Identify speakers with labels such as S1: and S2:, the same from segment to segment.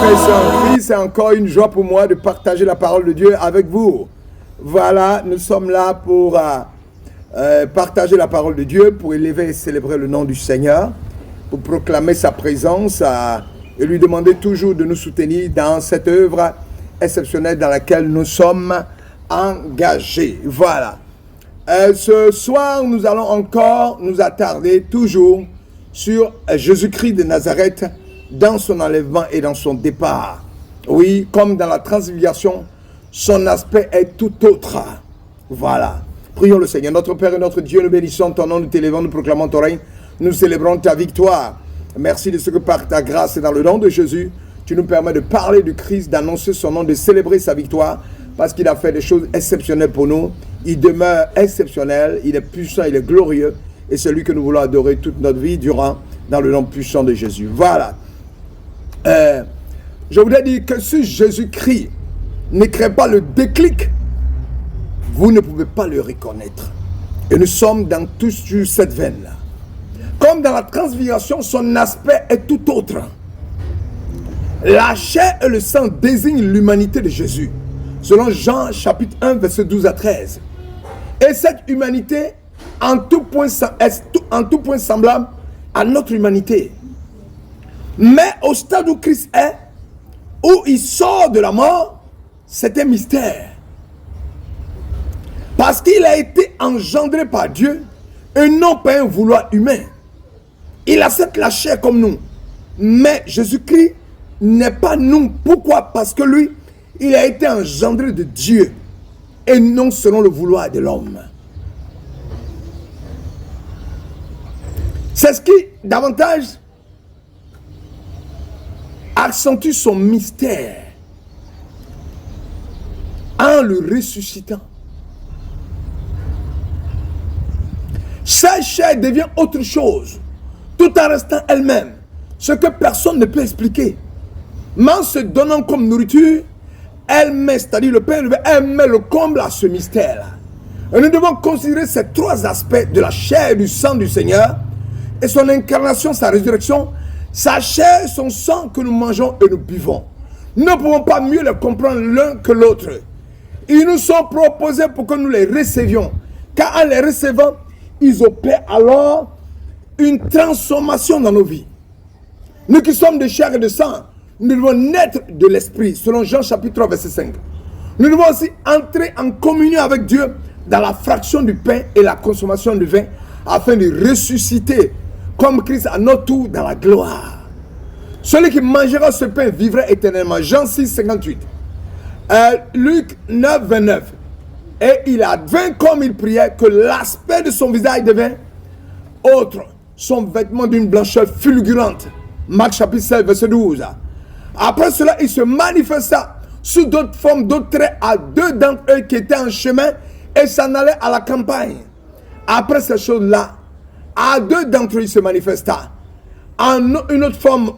S1: frères et sœurs en Christ, c'est encore une joie pour moi de partager la parole de Dieu avec vous. Voilà, nous sommes là pour partager la parole de Dieu, pour élever et célébrer le nom du Seigneur, pour proclamer sa présence et lui demander toujours de nous soutenir dans cette œuvre exceptionnelle dans laquelle nous sommes engagés. Voilà. Ce soir, nous allons encore nous attarder toujours sur Jésus-Christ de Nazareth, dans son enlèvement et dans son départ. Oui, comme dans la transfiguration, son aspect est tout autre. Voilà. Prions le Seigneur. Notre Père et notre Dieu, nous bénissons ton nom, nous t'élevons, nous proclamons ton règne, nous célébrons ta victoire. Merci de ce que par ta grâce et dans le nom de Jésus, tu nous permets de parler du Christ, d'annoncer son nom, de célébrer sa victoire, parce qu'il a fait des choses exceptionnelles pour nous. Il demeure exceptionnel, il est puissant, il est glorieux, et c'est lui que nous voulons adorer toute notre vie durant, dans le nom puissant de Jésus. Voilà. Je voudrais dire que si Jésus-Christ ne crée pas le déclic, vous ne pouvez pas le reconnaître. Et nous sommes dans toute cette veine-là. Comme dans la transfiguration, son aspect est tout autre. La chair et le sang désignent l'humanité de Jésus, selon Jean chapitre 1, verset 12 à 13. Et cette humanité, en tout point semblable à notre humanité. Mais au stade où Christ est, où il sort de la mort, c'est un mystère. Parce qu'il a été engendré par Dieu et non par un vouloir humain. Il accepte la chair comme nous. Mais Jésus-Christ n'est pas nous. Pourquoi? Parce que lui, il a été engendré de Dieu et non selon le vouloir de l'homme. C'est ce qui, davantage, accentue son mystère en le ressuscitant. Sa chair devient autre chose, tout en restant elle-même, ce que personne ne peut expliquer. Mais en se donnant comme nourriture, elle met, c'est-à-dire le Père, elle met le comble à ce mystère-là. Et nous devons considérer ces trois aspects de la chair et du sang du Seigneur, et son incarnation, sa résurrection, sa chair, son sang que nous mangeons et nous buvons. Nous ne pouvons pas mieux les comprendre l'un que l'autre. Ils nous sont proposés pour que nous les recevions. Car en les recevant, ils opèrent alors une transformation dans nos vies. Nous qui sommes de chair et de sang, nous devons naître de l'esprit, selon Jean chapitre 3, verset 5. Nous devons aussi entrer en communion avec Dieu dans la fraction du pain et la consommation du vin, afin de ressusciter comme Christ à notre tour dans la gloire. Celui qui mangera ce pain vivra éternellement. Jean 6, 58. Luc 9, 29. Et il advint comme il priait que l'aspect de son visage devint autre, son vêtement d'une blancheur fulgurante. Marc chapitre 7, verset 12. Après cela, il se manifesta sous d'autres formes, d'autres traits à deux d'entre eux qui étaient en chemin et s'en allaient à la campagne. Après ces choses-là, à deux d'entre eux, il se manifesta en une autre forme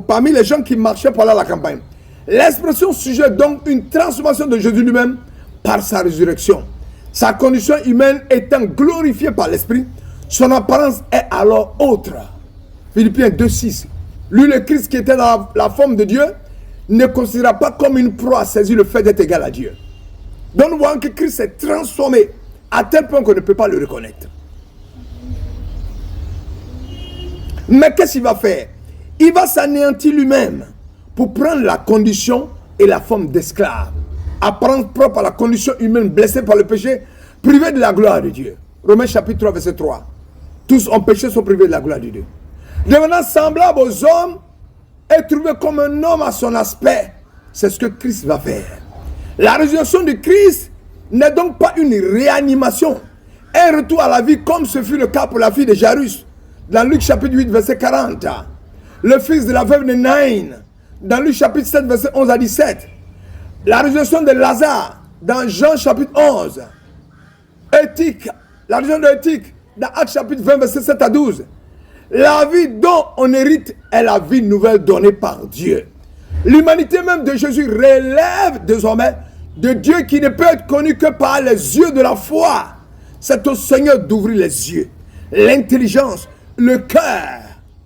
S1: parmi les gens qui marchaient pour aller à la campagne. L'expression sujette donc une transformation de Jésus lui-même par sa résurrection. Sa condition humaine étant glorifiée par l'Esprit, son apparence est alors autre. Philippiens 2, 6. Lui, le Christ qui était dans la forme de Dieu, ne considéra pas comme une proie à saisir le fait d'être égal à Dieu. Donc nous voyons que Christ s'est transformé à tel point qu'on ne peut pas le reconnaître. Mais qu'est-ce qu'il va faire? Il va s'anéantir lui-même pour prendre la condition et la forme d'esclave, apparence propre à la condition humaine blessée par le péché, privée de la gloire de Dieu. Romains chapitre 3, verset 3. Tous ont péché, sont privés de la gloire de Dieu. Devenant semblable aux hommes et trouvé comme un homme à son aspect, c'est ce que Christ va faire. La résurrection de Christ n'est donc pas une réanimation, un retour à la vie comme ce fut le cas pour la fille de Jairus, dans Luc chapitre 8, verset 40. Le fils de la veuve de Naïn, dans Luc chapitre 7, verset 11 à 17. La résurrection de Lazare, dans Jean chapitre 11. Éthique, la résurrection de Éthique, dans Actes chapitre 20, verset 7 à 12. La vie dont on hérite est la vie nouvelle donnée par Dieu. L'humanité même de Jésus relève désormais de Dieu qui ne peut être connu que par les yeux de la foi. C'est au Seigneur d'ouvrir les yeux, l'intelligence, le cœur,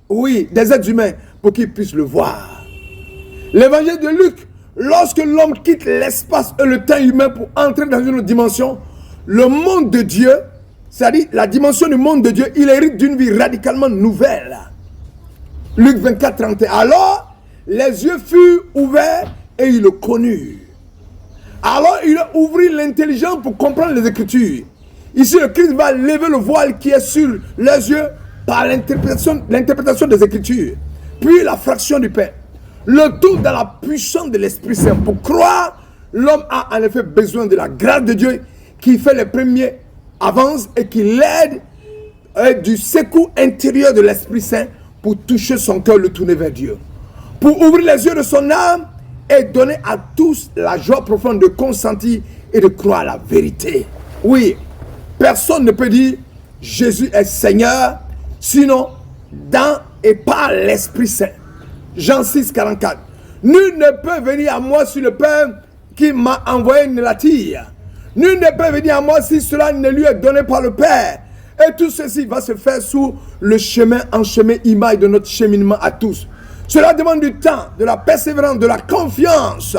S1: oui, des êtres humains pour qu'ils puissent le voir. L'évangile de Luc, lorsque l'homme quitte l'espace et le temps humain pour entrer dans une autre dimension, le monde de Dieu, c'est-à-dire la dimension du monde de Dieu, il hérite d'une vie radicalement nouvelle. Luc 24, 31. Alors, les yeux furent ouverts et il le connut. Alors, il ouvrit l'intelligence pour comprendre les Écritures. Ici, le Christ va lever le voile qui est sur les yeux par l'interprétation des Écritures. Puis la fraction du pain. Le tout dans la puissance de l'Esprit Saint. Pour croire, l'homme a en effet besoin de la grâce de Dieu qui fait les premiers avances et qui l'aide du secours intérieur de l'Esprit Saint pour toucher son cœur, le tourner vers Dieu. Pour ouvrir les yeux de son âme et donner à tous la joie profonde de consentir et de croire à la vérité. Oui, personne ne peut dire Jésus est Seigneur, sinon dans et par l'Esprit Saint. Jean 6, 44. Nul ne peut venir à moi si le Père qui m'a envoyé ne l'attire. Nul ne peut venir à moi si cela ne lui est donné par le Père. Et tout ceci va se faire sous le chemin, en chemin image de notre cheminement à tous. Cela demande du temps, de la persévérance, de la confiance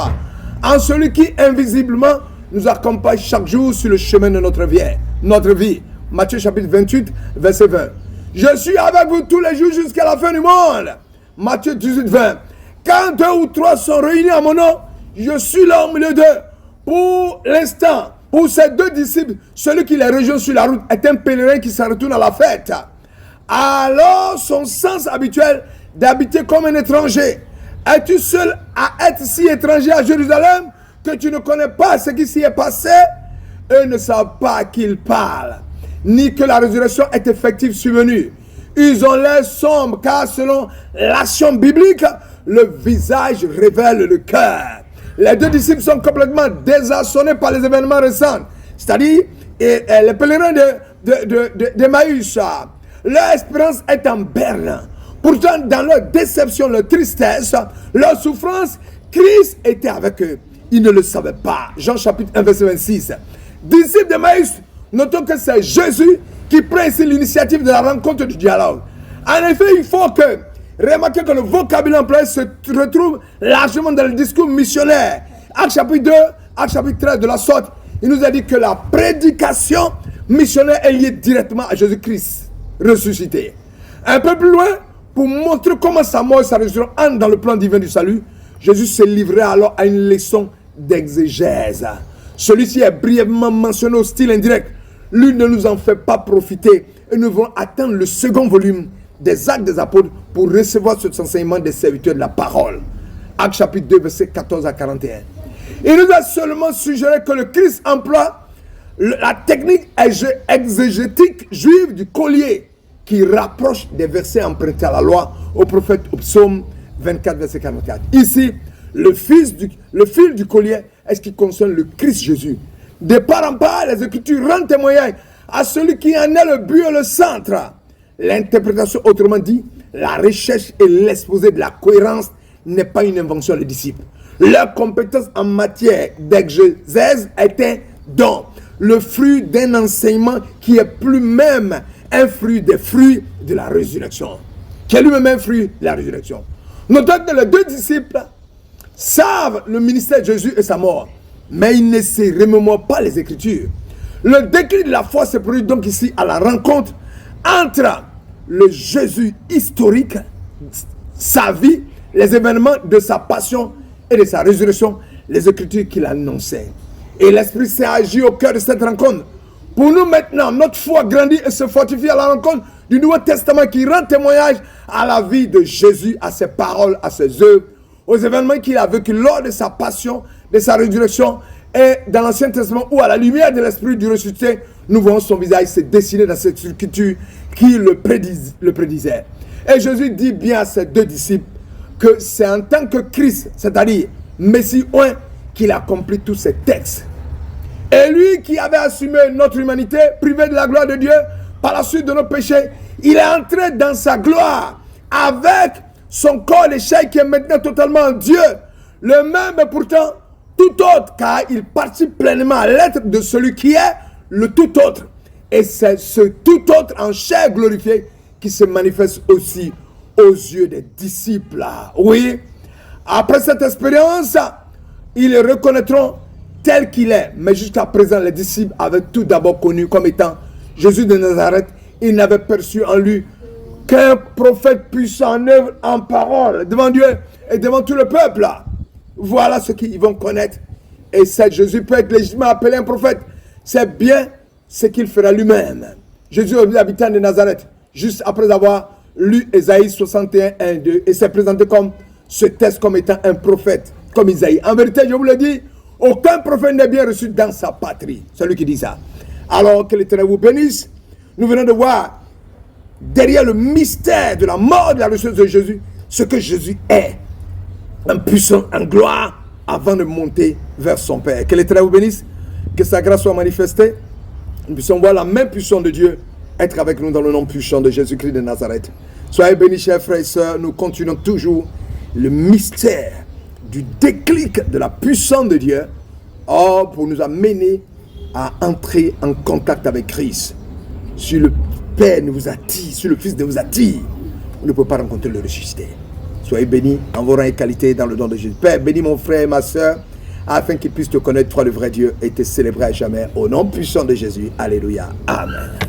S1: en celui qui invisiblement nous accompagne chaque jour sur le chemin de notre vie. Matthieu chapitre 28, verset 20. Je suis avec vous tous les jours jusqu'à la fin du monde. Matthieu 18, 20. Quand 2 ou 3 sont réunis à mon nom, je suis là au milieu d'eux. Pour l'instant, pour ces 2 disciples, celui qui les rejoint sur la route est un pèlerin qui s'en retourne à la fête. Alors, son sens habituel d'habiter comme un étranger. Es-tu seul à être si étranger à Jérusalem que tu ne connais pas ce qui s'y est passé? Eux ne savent pas à qui ils parlent, ni que la résurrection est effective survenue. Ils ont l'air sombres, car selon l'action biblique, le visage révèle le cœur. Les 2 disciples sont complètement désarçonnés par les événements récents, c'est-à-dire les pèlerins d'Emmaüs. Leur espérance est en berne. Pourtant, dans leur déception, leur tristesse, leur souffrance, Christ était avec eux. Ils ne le savaient pas. Jean chapitre 1, verset 26. Disciples d'Emmaüs, notons que c'est Jésus qui prend ici l'initiative de la rencontre du dialogue. En effet, il faut remarquer que le vocabulaire employé se retrouve largement dans le discours missionnaire. Acte chapitre 2, Acte chapitre 13 de la sorte, il nous a dit que la prédication missionnaire est liée directement à Jésus-Christ ressuscité. Un peu plus loin, pour montrer comment sa mort et sa résurrection entrent dans le plan divin du salut, Jésus se livrait alors à une leçon d'exégèse. Celui-ci est brièvement mentionné au style indirect. Lui ne nous en fait pas profiter et nous devons attendre le second volume des Actes des Apôtres pour recevoir cet enseignement des serviteurs de la parole. Actes chapitre 2, versets 14 à 41. Il nous a seulement suggéré que le Christ emploie la technique exégétique juive du collier qui rapproche des versets empruntés à la loi au prophète au psaume 24, verset 44. Ici, le fil du collier est ce qui concerne le Christ Jésus. De part en part, les Écritures rendent témoignage à celui qui en est le but et le centre. L'interprétation, autrement dit, la recherche et l'exposé de la cohérence n'est pas une invention des disciples. Leur compétence en matière d'exégèse est un don, le fruit d'un enseignement qui est plus même un fruit des fruits de la résurrection. Qui est lui-même un fruit de la résurrection. Notons que les 2 disciples savent le ministère de Jésus et sa mort, mais ils ne se remémorent pas les Écritures. Le déclic de la foi se produit donc ici à la rencontre entre le Jésus historique, sa vie, les événements de sa passion et de sa résurrection, les Écritures qu'il annonçait. Et l'Esprit Saint agit au cœur de cette rencontre. Pour nous maintenant, notre foi grandit et se fortifie à la rencontre du Nouveau Testament qui rend témoignage à la vie de Jésus, à ses paroles, à ses œuvres, aux événements qu'il a vécu lors de sa passion, de sa résurrection, et dans l'Ancien Testament où à la lumière de l'Esprit du ressuscité, nous voyons son visage se dessiner dans cette écriture qui le prédisait. Et Jésus dit bien à ses 2 disciples que c'est en tant que Christ, c'est-à-dire Messie oint, qu'il accomplit tous ces textes. Et lui qui avait assumé notre humanité, privé de la gloire de Dieu, par la suite de nos péchés, il est entré dans sa gloire avec son corps de chair qui est maintenant totalement Dieu. Le même est pourtant tout autre, car il participe pleinement à l'être de celui qui est le tout autre. Et c'est ce tout autre en chair glorifiée qui se manifeste aussi aux yeux des disciples. Oui, Après cette expérience, ils le reconnaîtront tel qu'il est. Mais jusqu'à présent, les disciples avaient tout d'abord connu comme étant Jésus de Nazareth. Ils n'avaient perçu en lui qu'un prophète puissant en œuvre, en parole, devant Dieu et devant tout le peuple. Voilà ce qu'ils vont connaître. Et c'est Jésus peut être légitimement appelé un prophète. C'est bien ce qu'il fera lui-même. Jésus est habitant de Nazareth, juste après avoir lu Ésaïe 61, 1, 2, et s'est présenté comme ce texte comme étant un prophète, comme Isaïe. En vérité, je vous le dis, aucun prophète n'est bien reçu dans sa patrie. Celui qui dit ça. Alors que l'Éternel vous bénisse, nous venons de voir derrière le mystère de la mort et de la résurrection de Jésus, ce que Jésus est, un puissant en gloire, avant de monter vers son Père. Que l'Éternel vous bénisse, que sa grâce soit manifestée, nous puissions voir la main puissante de Dieu être avec nous dans le nom puissant de Jésus-Christ de Nazareth. Soyez bénis, chers frères et sœurs, nous continuons toujours le mystère du déclic de la puissance de Dieu, pour nous amener à entrer en contact avec Christ. Si le Père ne vous attire, si le Fils ne vous attire, vous ne pouvez pas rencontrer le ressuscité. Soyez bénis en vos rangs et qualités dans le nom de Jésus. Père, bénis mon frère et ma soeur, afin qu'ils puissent te connaître, toi le vrai Dieu, et te célébrer à jamais. Au nom puissant de Jésus. Alléluia. Amen.